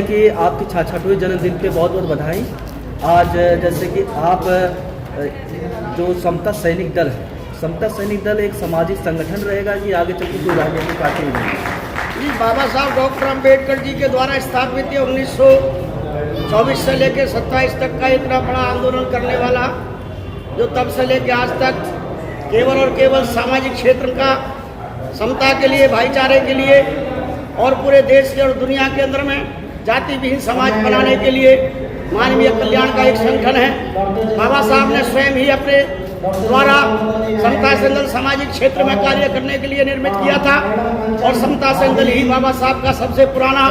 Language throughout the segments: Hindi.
कि आपकी 66वें जन्मदिन पे बहुत बहुत बधाई। आज जैसे कि आप जो समता सैनिक दल है, समता सैनिक दल एक सामाजिक संगठन रहेगा कि आगे चल के कोई राजनीतिक पार्टी नहीं? जी, बाबा साहब डॉक्टर अम्बेडकर जी के द्वारा स्थापित ये 1924 से लेकर 27 तक का इतना बड़ा आंदोलन करने वाला, जो तब से लेकर आज तक केवल और केवल सामाजिक क्षेत्र का समता के लिए, भाईचारे के लिए और पूरे देश के और दुनिया के अंदर में जाति विहीन समाज बनाने के लिए मानवीय कल्याण का एक संगठन है। बाबा साहब ने स्वयं ही अपने द्वारा समता सैनिक सामाजिक क्षेत्र में कार्य करने के लिए निर्मित किया था और समता सैनिक ही बाबा साहब का सबसे पुराना,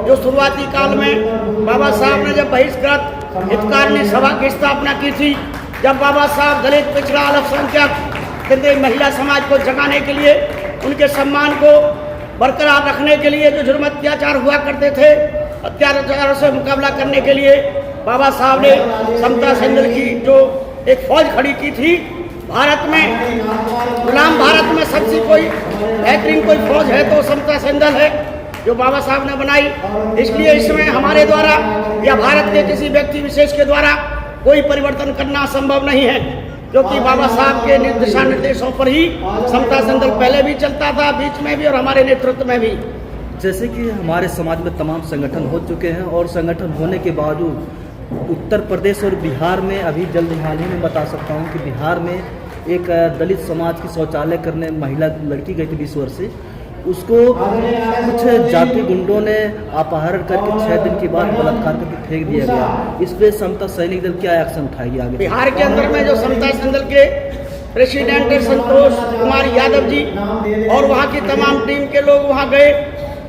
जो शुरुआती काल में बाबा साहब ने जब बहिष्कृत हितकारिणी सभा की स्थापना की थी, जब बाबा साहब दलित, पिछड़ा, अल्पसंख्यक, महिला समाज को जगाने के लिए, उनके सम्मान को बरकरार रखने के लिए जो जुर्म अत्याचार हुआ करते थे, अत्याचारों से मुकाबला करने के लिए बाबा साहब ने समता सैनिक की जो एक फौज खड़ी की थी। भारत में, गुलाम भारत में सबसे कोई बेहतरीन कोई फौज है तो समता सैनिक है, जो बाबा साहब ने बनाई। इसलिए इसमें हमारे द्वारा या भारत के किसी व्यक्ति विशेष के द्वारा कोई परिवर्तन करना संभव नहीं है, क्योंकि बाबा साहब के दिशा निर्देशों पर ही समता सैनिक पहले भी चलता था, बीच में भी और हमारे नेतृत्व में भी। जैसे कि हमारे समाज में तमाम संगठन हो चुके हैं और संगठन होने के बावजूद उत्तर प्रदेश और बिहार में अभी जल्द हाल ही में बता सकता हूं कि बिहार में एक दलित समाज की शौचालय करने महिला लड़की गई थी 20 वर्ष से, उसको कुछ जाति गुंडों ने अपहरण करके 6 दिन के बाद बलात्कार करके फेंक दिया गया। इस पे समता सैनिक दल क्या एक्शन उठाएगी आगे? बिहार के अंदर में जो समता सैनिक दल के प्रेसिडेंट संतोष कुमार यादव जी और वहाँ की तमाम टीम के लोग वहाँ गए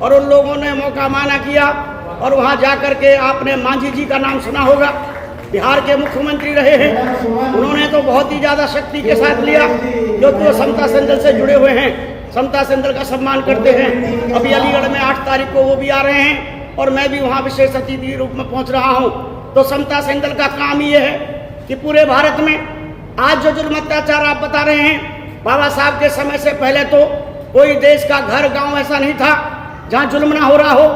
और उन लोगों ने मौका माना किया और वहाँ जा कर के आपने मांझी जी का नाम सुना होगा, बिहार के मुख्यमंत्री रहे हैं। उन्होंने तो बहुत ही ज़्यादा शक्ति के साथ लिया, क्योंकि वो समता सैनिक दल से जुड़े हुए हैं, समता सैनिक दल का सम्मान करते हैं। अभी अलीगढ़ में 8 तारीख को वो भी आ रहे हैं और मैं भी वहाँ विशेष अतिथि रूप में पहुँच रहा हूँ। तो समता सैनिक दल का काम ये है कि पूरे भारत में आज जो जुर्म अत्याचार आप बता रहे हैं, बाबा साहब के समय से पहले तो कोई देश का घर गाँव ऐसा नहीं था जहाँ जुल्म ना हो रहा हो।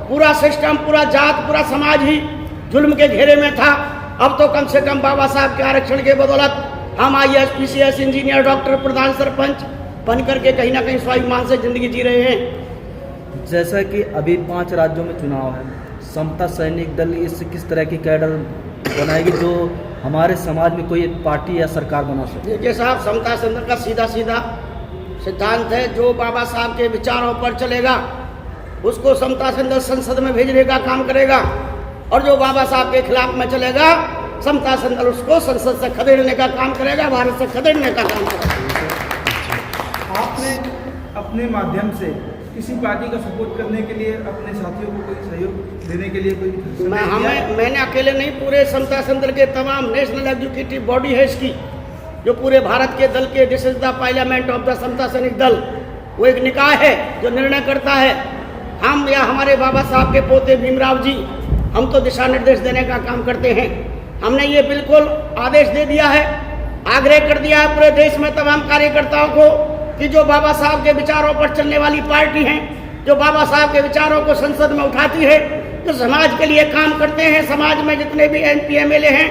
पूरा सिस्टम, पूरा जात, पूरा समाज ही जुल्म के घेरे में था। अब तो कम से कम बाबा साहब के आरक्षण के बदौलत हम IAS, PCS, इंजीनियर, डॉक्टर, प्रधान, सरपंच बन करके कहीं ना कहीं स्वाभिमान से जिंदगी जी रहे हैं। जैसा कि अभी 5 राज्यों में चुनाव है, समता सैनिक दल इससे किस तरह की कैडर बनाएगी जो हमारे समाज में कोई पार्टी या सरकार बना सके? देखिए साहब, समता सैनिक दल का सीधा सीधा सिद्धांत है, जो बाबा साहब के विचारों पर चलेगा उसको समता सैनिक दल संसद में भेजने का काम करेगा, और जो बाबा साहब के खिलाफ में चलेगा समता सैनिक दल उसको संसद से खदेड़ने का काम करेगा, भारत से खदेड़ने का काम करेगा। आपने अपने माध्यम से किसी पार्टी का सपोर्ट करने के लिए अपने साथियों को कोई सहयोग देने के लिए कोई मैंने अकेले नहीं, पूरे समता सैनिक दल के तमाम नेशनल एग्जीक्यूटिव बॉडी है इसकी, जो पूरे भारत के दल के, this is the parliament of the Samata Sainik Dal, वो एक निकाय है जो निर्णय करता है। हम या हमारे बाबा साहब के पोते भीमराव जी, हम तो दिशा निर्देश देने का काम करते हैं। हमने ये बिल्कुल आदेश दे दिया है, आग्रह कर दिया है पूरे देश में तमाम कार्यकर्ताओं को कि जो बाबा साहब के विचारों पर चलने वाली पार्टी हैं, जो बाबा साहब के विचारों को संसद में उठाती है, जो समाज के लिए काम करते हैं, समाज में जितने भी MP MLA हैं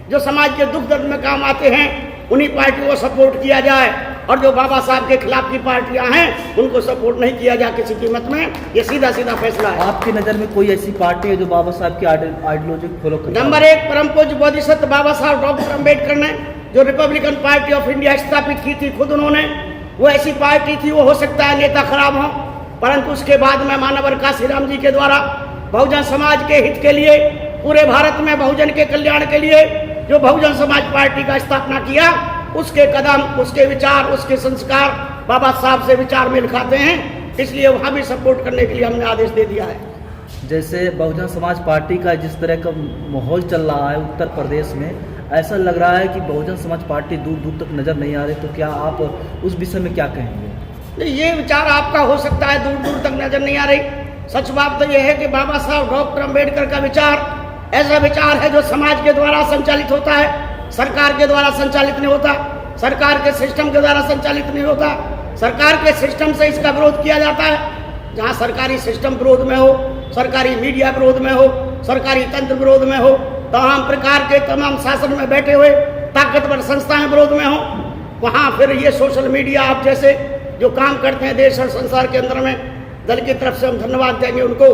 जो समाज के दुख दर्द में काम आते हैं, उन्हीं पार्टियों को सपोर्ट किया जाए, और जो बाबा साहब के खिलाफ की पार्टियां हैं उनको सपोर्ट नहीं किया जाए किसी कीमत में। ये सीधा सीधा फैसला है। आपकी नज़र में कोई ऐसी पार्टी है जो बाबा साहब की आइडियोलॉजी फॉलो करती है? नंबर 1 परम पूज्य बोधिसत्व बाबा साहब डॉक्टर अम्बेडकर ने जो रिपब्लिकन पार्टी ऑफ इंडिया स्थापित की थी, खुद उन्होंने, वो ऐसी पार्टी थी, वो हो सकता है नेता खराब हो, परंतु उसके बाद में मानवर काशीराम जी के द्वारा बहुजन समाज के हित के लिए, पूरे भारत में बहुजन के कल्याण के लिए जो बहुजन समाज पार्टी का स्थापना किया, उसके कदम, उसके विचार, उसके संस्कार बाबा साहब से विचार मेल खाते हैं, इसलिए वहाँ भी सपोर्ट करने के लिए हमने आदेश दे दिया है। जैसे बहुजन समाज पार्टी का जिस तरह का माहौल चल रहा है उत्तर प्रदेश में, ऐसा लग रहा है कि बहुजन समाज पार्टी दूर दूर तक नज़र नहीं आ रही, तो क्या आप उस विषय में क्या कहेंगे? नहीं, ये विचार आपका हो सकता है दूर दूर तक नजर नहीं आ रही। सच बात तो यह है कि बाबा साहब डॉक्टर अम्बेडकर का विचार ऐसा विचार है जो समाज के द्वारा संचालित होता है, सरकार के द्वारा संचालित नहीं होता, सरकार के सिस्टम के द्वारा संचालित नहीं होता। सरकार के सिस्टम से इसका विरोध किया जाता है। जहाँ सरकारी सिस्टम विरोध में हो सरकारी मीडिया विरोध में हो, सरकारी तंत्र विरोध में हो, तमाम प्रकार के तमाम शासन में बैठे हुए ताकतवर संस्थाएं विरोध में हो, वहाँ फिर ये सोशल मीडिया आप जैसे जो काम करते हैं देश और संसार के अंदर में, दल की तरफ से हम धन्यवाद देंगे उनको।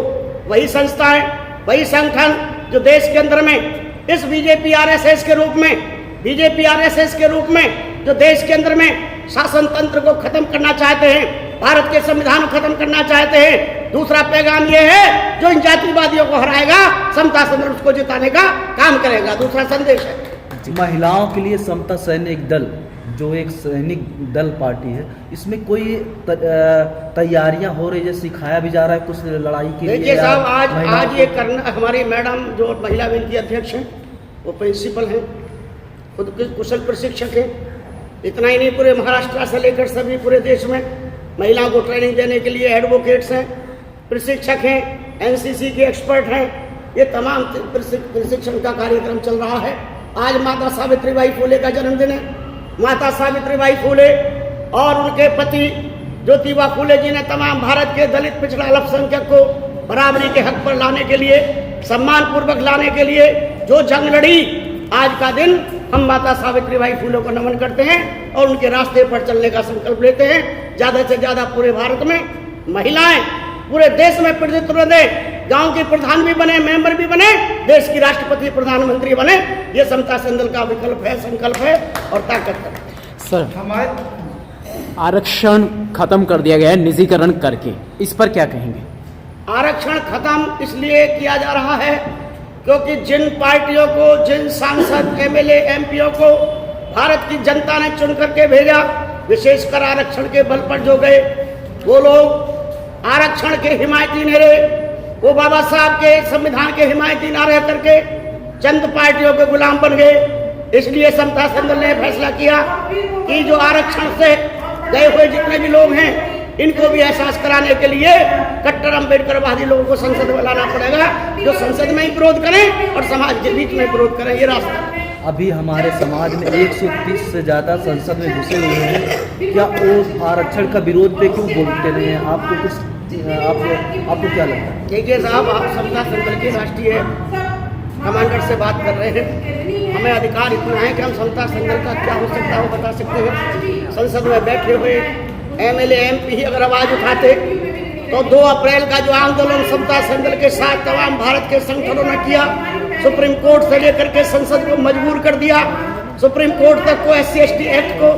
वही संस्थाएं, वही संगठन जो देश के अंदर में इस बीजेपी आरएसएस के रूप में जो देश के अंदर में शासन तंत्र को खत्म करना चाहते हैं, भारत के संविधान को खत्म करना चाहते हैं। दूसरा पैगाम ये है, जो इन जातिवादियों को हराएगा, समता संदर्भ उसको जिताने का काम करेगा। दूसरा संदेश है महिलाओं के लिए समता सैनिक दल जो एक सैनिक दल पार्टी है, इसमें कोई तैयारियां हो रही है, सिखाया भी जा रहा है कुछ लड़ाई के लिए? देखिए साहब, आज ये करना, हमारी मैडम जो महिला विंग की अध्यक्ष हैं, वो प्रिंसिपल हैं, खुद कुशल प्रशिक्षक हैं। इतना ही नहीं, पूरे महाराष्ट्र से लेकर सभी पूरे देश में महिलाओं को ट्रेनिंग देने के लिए एडवोकेट्स हैं, प्रशिक्षक हैं, एनसीसी के एक्सपर्ट हैं। ये तमाम प्रशिक्षण का कार्यक्रम चल रहा है। आज माता सावित्रीबाई फुले का जन्मदिन है। माता सावित्रीबाई फुले और उनके पति ज्योतिबा फुले जी ने तमाम भारत के दलित पिछड़ा अल्पसंख्यक को बराबरी के हक पर लाने के लिए, सम्मान पूर्वक लाने के लिए जो जंग लड़ी, आज का दिन हम माता सावित्रीबाई फुले को नमन करते हैं और उनके रास्ते पर चलने का संकल्प लेते हैं। ज़्यादा से ज़्यादा पूरे भारत में महिलाएं पूरे देश में प्रतिनिधित्व दें, गांव के प्रधान भी बने, मेंबर भी बने, देश की राष्ट्रपति प्रधानमंत्री बने। ये समता संदल का विकल्प है, संकल्प है और ताकत है। सर, हमारे आरक्षण खत्म कर दिया गया है निजीकरण करके, इस पर क्या कहेंगे? आरक्षण खत्म इसलिए किया जा रहा है क्योंकि जिन पार्टियों को, जिन सांसद, एमएलए, एमपीओ को भारत की जनता ने चुन करके भेजा, विशेषकर आरक्षण के बल पर जो गए, वो लोग आरक्षण के हिमायती नहीं रहे, वो बाबा साहब के संविधान के हिमायती ना रह करके चंद पार्टियों के गुलाम बन गए। इसलिए समता संदल ने फैसला किया कि जो आरक्षण से गए हुए जितने भी लोग हैं, इनको भी एहसास कराने के लिए कट्टर अम्बेडकरवादी लोगों को संसद में लाना पड़ेगा, जो संसद में ही विरोध करें और समाज के बीच में विरोध करें। ये रास्ता अभी हमारे समाज में 130 से ज़्यादा संसद में घुसे हुए हैं, क्या वो आरक्षण का विरोध पे क्यों बोलते नहीं हैं? आपको कुछ आपको क्या लगता है? देखिए साहब, आप समता संदल के राष्ट्रीय कमांडर से बात कर रहे हैं। हमें अधिकार इतना है कि हम समता संदल का क्या हो सकता है वो बता सकते हैं। संसद में बैठे हुए एमएलए, एमपी अगर आवाज उठाते तो 2 अप्रैल का जो आंदोलन समता संदल के साथ तमाम भारत के संगठनों ने किया, सुप्रीम कोर्ट से लेकर के संसद को मजबूर कर दिया, सुप्रीम कोर्ट तक को SC/ST एक्ट को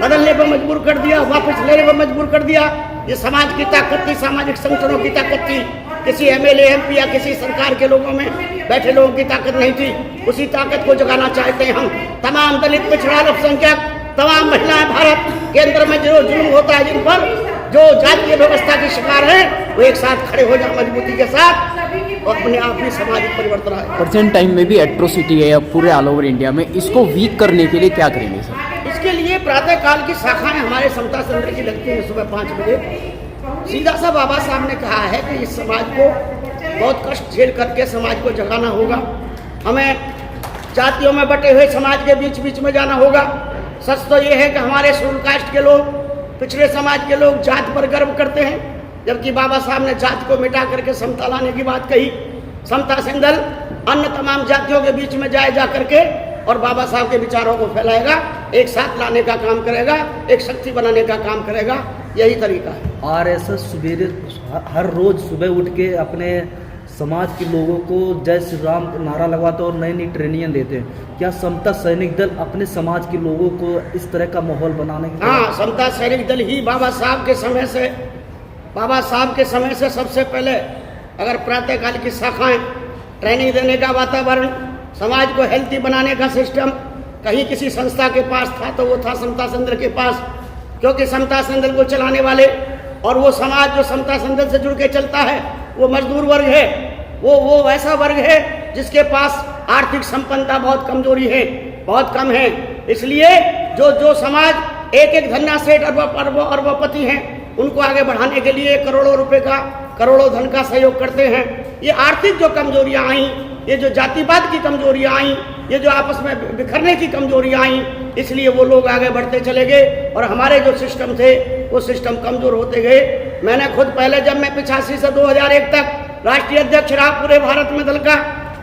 बदलने पर मजबूर कर दिया, वापस लेने पर मजबूर कर दिया। ये समाज की ताकत थी, सामाजिक संगठनों की ताकत थी, किसी एमएलए, एमपी या किसी सरकार के लोगों में बैठे लोगों की ताकत नहीं थी। उसी ताकत को जगाना चाहते हैं हम। तमाम दलित, पिछड़ा, अल्पसंख्यक, तमाम महिलाएं भारत के अंदर में जो जुल्म होता है, जिन पर जो जातीय व्यवस्था की शिकार है, वो एक साथ खड़े हो जाए मजबूती के साथ और अपने आप ही सामाजिक परिवर्तन आए। प्रेजेंट टाइम में भी एट्रोसिटी है अब पूरे ऑल ओवर इंडिया में, इसको वीक करने के लिए क्या करेंगे सर? इसके लिए प्रातः काल की शाखाएं हमारे समता संदल की लगती हैं सुबह 5 बजे। सीधा सा बाबा साहब ने कहा है कि इस समाज को बहुत कष्ट झेल करके समाज को जगाना होगा। हमें जातियों में बटे हुए समाज के बीच बीच में जाना होगा। सच तो ये है कि हमारे शेड्यूल कास्ट के लोग, पिछड़े समाज के लोग जात पर गर्व करते हैं, जबकि बाबा साहब ने जात को मिटा करके समता लाने की बात कही। समता संदल अन्य तमाम जातियों के बीच में जाए जा करके और बाबा साहब के विचारों को फैलाएगा, एक साथ लाने का काम करेगा, एक शक्ति बनाने का काम करेगा। यही तरीका है। आरएसएस सवेरे हर रोज सुबह उठ के अपने समाज के लोगों को जय श्री राम नारा लगवाते और नई नई ट्रेनिंग देते हैं। क्या समता सैनिक दल अपने समाज के लोगों को इस तरह का माहौल बनाने के? हाँ, समता सैनिक दल ही बाबा साहब के समय से सबसे पहले अगर प्रातःकाल की शाखाएं, ट्रेनिंग देने का वातावरण, समाज को हेल्थी बनाने का सिस्टम कहीं किसी संस्था के पास था तो वो था समता संदल के पास। क्योंकि समता संदल को चलाने वाले और वो समाज जो समता संदल से जुड़ के चलता है, वो मजदूर वर्ग है, वो ऐसा वर्ग है जिसके पास आर्थिक संपन्नता बहुत कमजोरी है, बहुत कम है। इसलिए जो समाज एक धन्ना सेठ अरबपति हैं, उनको आगे बढ़ाने के लिए करोड़ों रुपए का, करोड़ों धन का सहयोग करते हैं। ये आर्थिक जो कमजोरियां आई, ये जो जातिवाद की कमजोरियां आई, ये जो आपस में बिखरने की कमजोरियां आई, इसलिए वो लोग आगे बढ़ते चले गए और हमारे जो सिस्टम थे वो सिस्टम कमजोर होते गए। मैंने खुद पहले जब मैं 85 से 2001 तक राष्ट्रीय अध्यक्ष रहा पूरे भारत में दल का।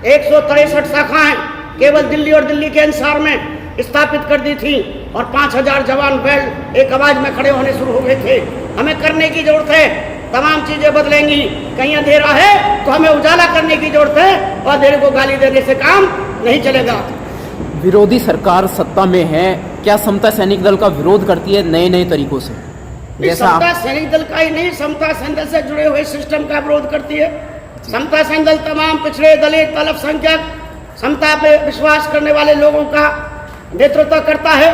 163 शाखाएं केवल दिल्ली और दिल्ली के अंसार में स्थापित कर दी थी और 5000 जवान बैल एक आवाज में खड़े होने शुरू हो गए थे। हमें करने की जरूरत है, तमाम चीजें बदलेंगी। कहीं अंधेरा है तो हमें उजाला करने की जरूरत है और अंधेरे को गाली देने से काम नहीं चलेगा। विरोधी सरकार सत्ता में है, क्या समता सैनिक दल का विरोध करती है नए नए तरीकों से? जैसा समता सैनिक दल का ही नहीं, समता सैनिक दल से जुड़े हुए सिस्टम का विरोध करती है। समता सैनिक दल तमाम पिछड़े, दलित, अल्पसंख्यक, समता पे विश्वास करने वाले लोगों का नेतृत्व करता है।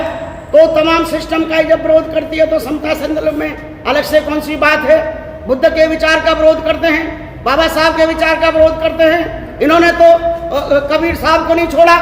तो तमाम सिस्टम का ही जब विरोध करती है तो समता सैनिक दल में अलग से कौन सी बात है? बुद्ध के विचार का विरोध करते हैं, बाबा साहब के विचार का विरोध करते हैं। इन्होंने तो कबीर साहब को नहीं छोड़ा,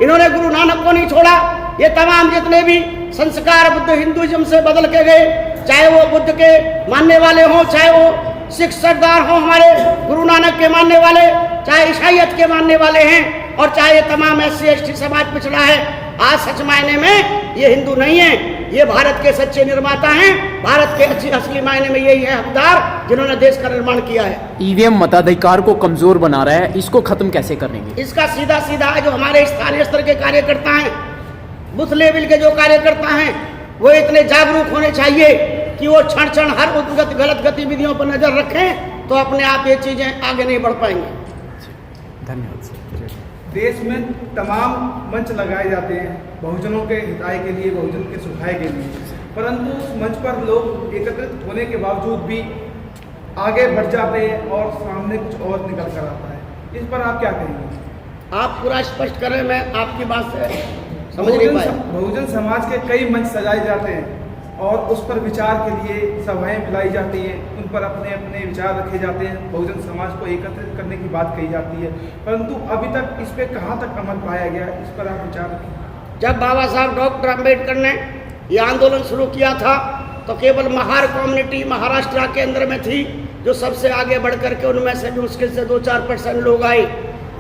इन्होंने गुरु नानक को नहीं छोड़ा। ये तमाम जितने भी संस्कार बुद्ध हिंदुइज्म से बदल के गए, चाहे वो बुद्ध के मानने वाले हों, चाहे वो सिख सरदार हों हमारे गुरु नानक के मानने वाले, चाहे ईसाइयत के मानने वाले हैं, और चाहे ये तमाम SC ST समाज पिछड़ा है। आज सच मायने में ये हिंदू नहीं है, ये भारत के सच्चे निर्माता हैं। भारत के असली मायने में यही है हकदार जिन्होंने देश का निर्माण किया है। EVM मताधिकार को कमजोर बना रहा है, इसको खत्म कैसे करेंगे? इसका सीधा सीधा जो हमारे स्थानीय स्तर के कार्यकर्ता हैं, बूथ लेवल के जो कार्यकर्ता हैं, वो इतने जागरूक होने चाहिए कि वो क्षण क्षण हर गलत गतिविधियों पर नजर रखें, तो अपने आप ये चीजें आगे नहीं बढ़ पाएंगी। धन्यवाद सर। देश में तमाम मंच लगाए जाते हैं बहुजनों के हिताय के लिए, बहुजन के सुखाय के लिए, परंतु उस मंच पर लोग एकत्रित होने के बावजूद भी आगे बढ़ जाते हैं और सामने कुछ और निकल कर आता है। इस पर आप क्या कहेंगे? आप पूरा स्पष्ट करें, मैं आपकी बात से समझ नहीं पाया। बहुजन समाज के कई मंच सजाए जाते हैं और उस पर विचार के लिए सभाएं बुलाई जाती हैं, उन पर अपने अपने विचार रखे जाते हैं, बहुजन समाज को एकत्रित करने की बात कही जाती है, परंतु अभी तक इस पे कहाँ तक अमल पाया गया? इस पर आप विचार रखें। जब बाबा साहब डॉक्टर अम्बेडकर ने यह आंदोलन शुरू किया था तो केवल महार कम्युनिटी महाराष्ट्र के अंदर में थी जो सबसे आगे बढ़ करके, उनमें से भी मुश्किल से 2-4% लोग आए।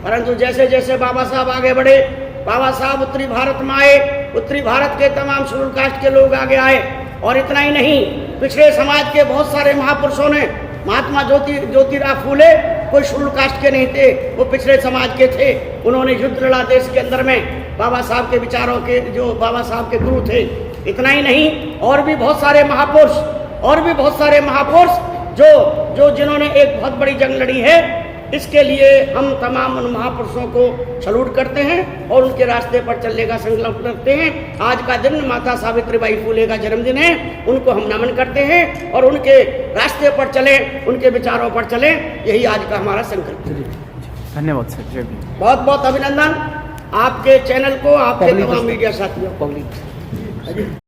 परंतु जैसे जैसे बाबा साहब आगे बढ़े, बाबा साहब उत्तरी भारत में आए, उत्तरी भारत के तमाम शेड्यूल कास्ट के लोग आगे आए। और इतना ही नहीं, पिछड़े समाज के बहुत सारे महापुरुषों ने, महात्मा ज्योतिराव फूले कोई शेड्यूल कास्ट के नहीं थे, वो पिछड़े समाज के थे। उन्होंने युद्ध लड़ा देश के अंदर में, बाबा साहब के विचारों के, जो बाबा साहब के गुरु थे। इतना ही नहीं, और भी बहुत सारे महापुरुष जो जिन्होंने एक बहुत बड़ी जंग लड़ी है। इसके लिए हम तमाम उन महापुरुषों को सैल्यूट करते हैं और उनके रास्ते पर चलने का संकल्प करते हैं। आज का दिन माता सावित्रीबाई फूले का जन्मदिन है, उनको हम नमन करते हैं और उनके रास्ते पर चलें, उनके विचारों पर चलें, यही आज का हमारा संकल्प है। धन्यवाद सर। जय भीम। बहुत बहुत अभिनंदन आपके चैनल को, आपके तमाम मीडिया साथियों को।